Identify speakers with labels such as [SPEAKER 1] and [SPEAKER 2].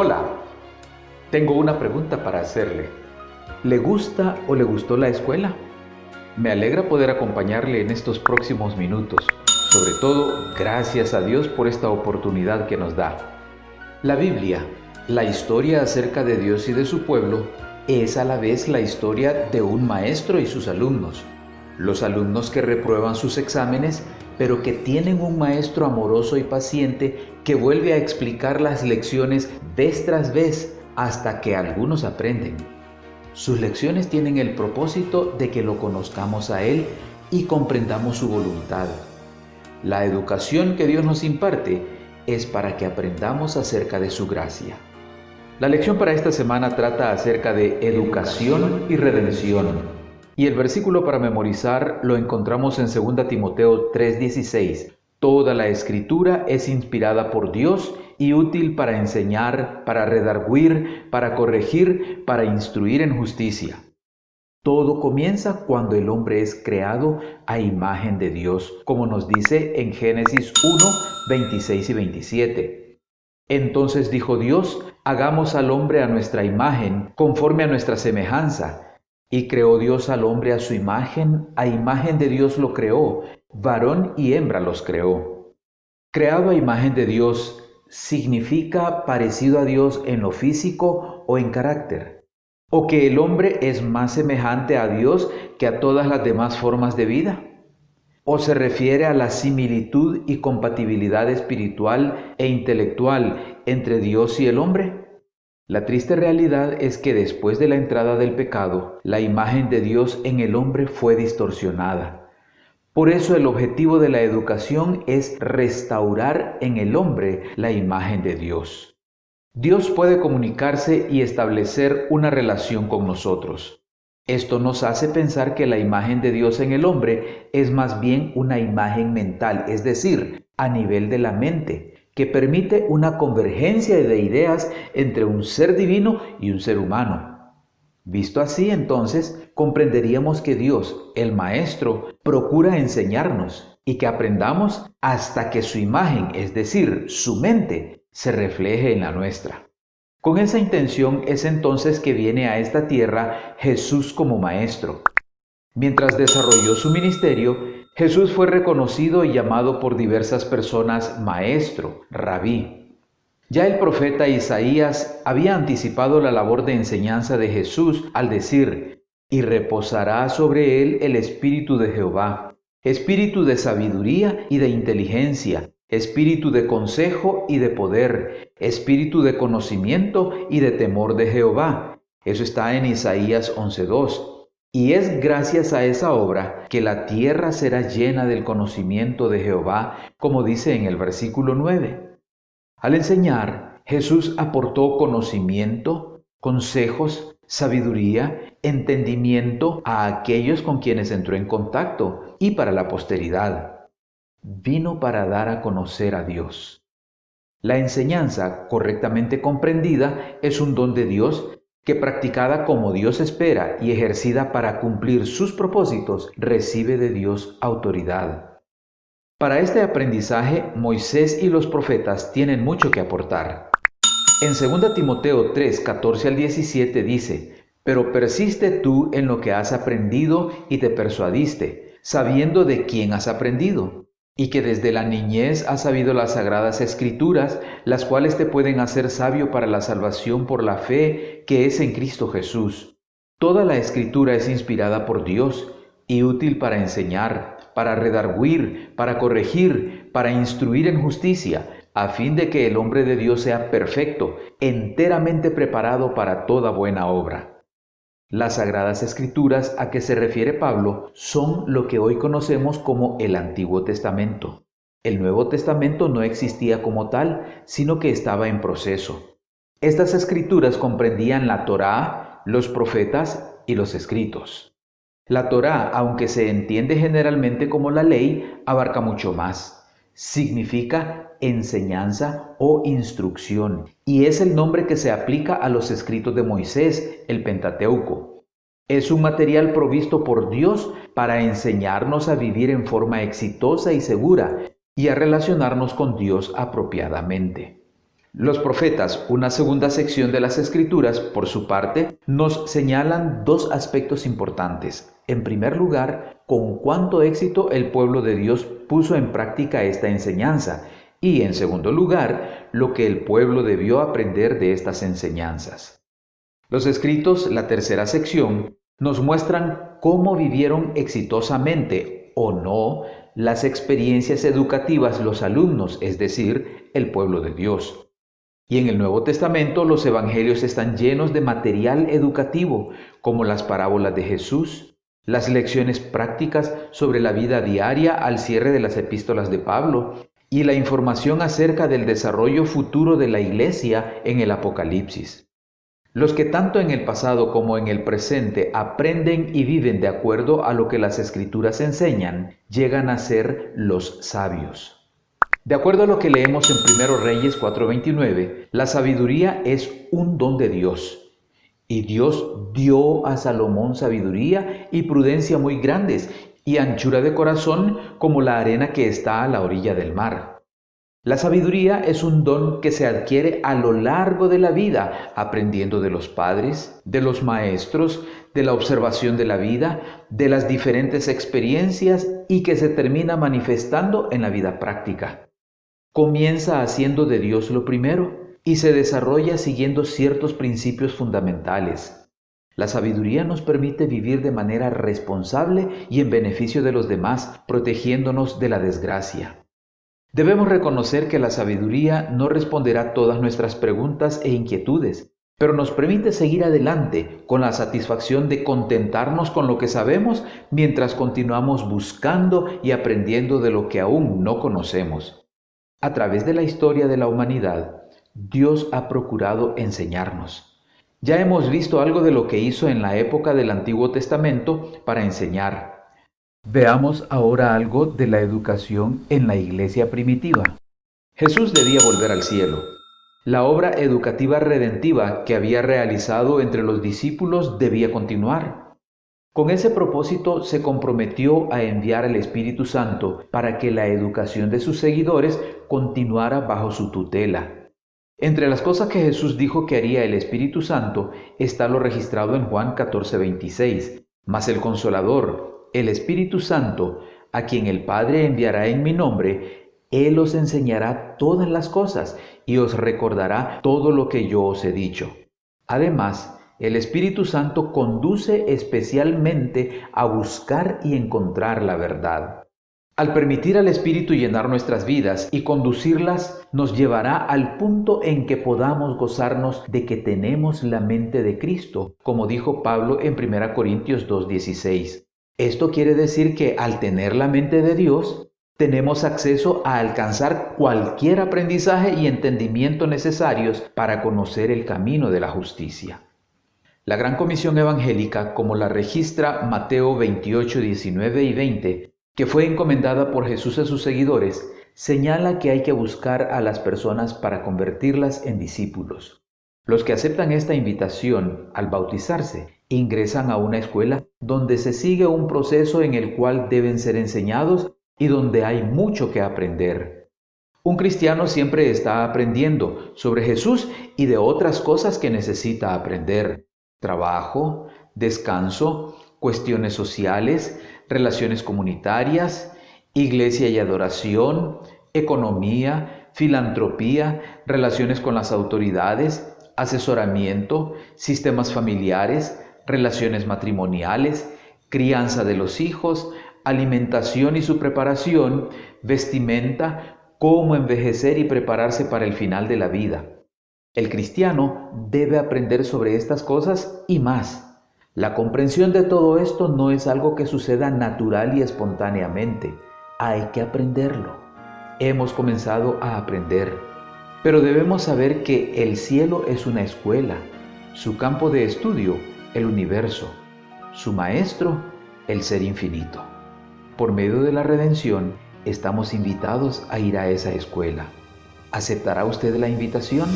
[SPEAKER 1] Hola, tengo una pregunta para hacerle. ¿Le gusta o le gustó la escuela? Me alegra poder acompañarle en estos próximos minutos. Sobre todo, gracias a Dios por esta oportunidad que nos da. La Biblia, la historia acerca de Dios y de su pueblo, es a la vez la historia de un maestro y sus alumnos. Los alumnos que reprueban sus exámenes, pero que tienen un maestro amoroso y paciente que vuelve a explicar las lecciones vez tras vez hasta que algunos aprenden. Sus lecciones tienen el propósito de que lo conozcamos a Él y comprendamos su voluntad. La educación que Dios nos imparte es para que aprendamos acerca de su gracia. La lección para esta semana trata acerca de educación y redención. Y el versículo para memorizar lo encontramos en 2 Timoteo 3:16. Toda la Escritura es inspirada por Dios y útil para enseñar, para redarguir, para corregir, para instruir en justicia. Todo comienza cuando el hombre es creado a imagen de Dios, como nos dice en Génesis 1:26 y 27. Entonces dijo Dios: hagamos al hombre a nuestra imagen, conforme a nuestra semejanza. Y creó Dios al hombre a su imagen de Dios lo creó, varón y hembra los creó. Creado a imagen de Dios significa parecido a Dios en lo físico o en carácter, o que el hombre es más semejante a Dios que a todas las demás formas de vida, o se refiere a la similitud y compatibilidad espiritual e intelectual entre Dios y el hombre. La triste realidad es que después de la entrada del pecado, la imagen de Dios en el hombre fue distorsionada. Por eso el objetivo de la educación es restaurar en el hombre la imagen de Dios. Dios puede comunicarse y establecer una relación con nosotros. Esto nos hace pensar que la imagen de Dios en el hombre es más bien una imagen mental, es decir, a nivel de la mente, que permite una convergencia de ideas entre un ser divino y un ser humano. Visto así, entonces, comprenderíamos que Dios, el Maestro, procura enseñarnos y que aprendamos hasta que su imagen, es decir, su mente, se refleje en la nuestra. Con esa intención es entonces que viene a esta tierra Jesús como Maestro. Mientras desarrolló su ministerio, Jesús fue reconocido y llamado por diversas personas maestro, rabí. Ya el profeta Isaías había anticipado la labor de enseñanza de Jesús al decir: y reposará sobre él el espíritu de Jehová, espíritu de sabiduría y de inteligencia, espíritu de consejo y de poder, espíritu de conocimiento y de temor de Jehová. Eso está en Isaías 11:2. Y es gracias a esa obra que la tierra será llena del conocimiento de Jehová, como dice en el versículo 9. Al enseñar, Jesús aportó conocimiento, consejos, sabiduría, entendimiento a aquellos con quienes entró en contacto y para la posteridad. Vino para dar a conocer a Dios. La enseñanza, correctamente comprendida, es un don de Dios que, practicada como Dios espera y ejercida para cumplir sus propósitos, recibe de Dios autoridad. Para este aprendizaje, Moisés y los profetas tienen mucho que aportar. En 2 Timoteo 3, 14 al 17 dice: pero persiste tú en lo que has aprendido y te persuadiste, sabiendo de quién has aprendido, y que desde la niñez has sabido las sagradas escrituras, las cuales te pueden hacer sabio para la salvación por la fe que es en Cristo Jesús. Toda la escritura es inspirada por Dios y útil para enseñar, para redarguir, para corregir, para instruir en justicia, a fin de que el hombre de Dios sea perfecto, enteramente preparado para toda buena obra. Las Sagradas Escrituras a que se refiere Pablo son lo que hoy conocemos como el Antiguo Testamento. El Nuevo Testamento no existía como tal, sino que estaba en proceso. Estas escrituras comprendían la Torá, los profetas y los escritos. La Torá, aunque se entiende generalmente como la ley, abarca mucho más. Significa enseñanza o instrucción, y es el nombre que se aplica a los escritos de Moisés, el Pentateuco. Es un material provisto por Dios para enseñarnos a vivir en forma exitosa y segura y a relacionarnos con Dios apropiadamente. Los profetas, una segunda sección de las Escrituras, por su parte, nos señalan dos aspectos importantes. En primer lugar, con cuánto éxito el pueblo de Dios puso en práctica esta enseñanza. Y en segundo lugar, lo que el pueblo debió aprender de estas enseñanzas. Los escritos, la tercera sección, nos muestran cómo vivieron exitosamente o no las experiencias educativas los alumnos, es decir, el pueblo de Dios. Y en el Nuevo Testamento los evangelios están llenos de material educativo, como las parábolas de Jesús, las lecciones prácticas sobre la vida diaria al cierre de las epístolas de Pablo y la información acerca del desarrollo futuro de la iglesia en el Apocalipsis. Los que tanto en el pasado como en el presente aprenden y viven de acuerdo a lo que las Escrituras enseñan, llegan a ser los sabios. De acuerdo a lo que leemos en 1 Reyes 4:29, la sabiduría es un don de Dios. Y Dios dio a Salomón sabiduría y prudencia muy grandes y anchura de corazón como la arena que está a la orilla del mar. La sabiduría es un don que se adquiere a lo largo de la vida, aprendiendo de los padres, de los maestros, de la observación de la vida, de las diferentes experiencias y que se termina manifestando en la vida práctica. Comienza haciendo de Dios lo primero y se desarrolla siguiendo ciertos principios fundamentales. La sabiduría nos permite vivir de manera responsable y en beneficio de los demás, protegiéndonos de la desgracia. Debemos reconocer que la sabiduría no responderá todas nuestras preguntas e inquietudes, pero nos permite seguir adelante con la satisfacción de contentarnos con lo que sabemos mientras continuamos buscando y aprendiendo de lo que aún no conocemos. A través de la historia de la humanidad, Dios ha procurado enseñarnos. Ya hemos visto algo de lo que hizo en la época del Antiguo Testamento para enseñar. Veamos ahora algo de la educación en la iglesia primitiva. Jesús debía volver al cielo. La obra educativa redentiva que había realizado entre los discípulos debía continuar. Con ese propósito se comprometió a enviar al Espíritu Santo para que la educación de sus seguidores continuara bajo su tutela. Entre las cosas que Jesús dijo que haría el Espíritu Santo está lo registrado en Juan 14:26. Mas el Consolador, el Espíritu Santo, a quien el Padre enviará en mi nombre, Él os enseñará todas las cosas y os recordará todo lo que yo os he dicho. Además, el Espíritu Santo conduce especialmente a buscar y encontrar la verdad. Al permitir al Espíritu llenar nuestras vidas y conducirlas, nos llevará al punto en que podamos gozarnos de que tenemos la mente de Cristo, como dijo Pablo en 1 Corintios 2:16. Esto quiere decir que al tener la mente de Dios, tenemos acceso a alcanzar cualquier aprendizaje y entendimiento necesarios para conocer el camino de la justicia. La Gran Comisión Evangélica, como la registra Mateo 28, 19 y 20, que fue encomendada por Jesús a sus seguidores, señala que hay que buscar a las personas para convertirlas en discípulos. Los que aceptan esta invitación al bautizarse ingresan a una escuela donde se sigue un proceso en el cual deben ser enseñados y donde hay mucho que aprender. Un cristiano siempre está aprendiendo sobre Jesús y de otras cosas que necesita aprender: trabajo, descanso, cuestiones sociales, relaciones comunitarias, iglesia y adoración, economía, filantropía, relaciones con las autoridades, asesoramiento, sistemas familiares, relaciones matrimoniales, crianza de los hijos, alimentación y su preparación, vestimenta, cómo envejecer y prepararse para el final de la vida. El cristiano debe aprender sobre estas cosas y más. La comprensión de todo esto no es algo que suceda natural y espontáneamente. Hay que aprenderlo. Hemos comenzado a aprender, pero debemos saber que el cielo es una escuela, su campo de estudio, el universo, su maestro, el ser infinito. Por medio de la redención, estamos invitados a ir a esa escuela. ¿Aceptará usted la invitación?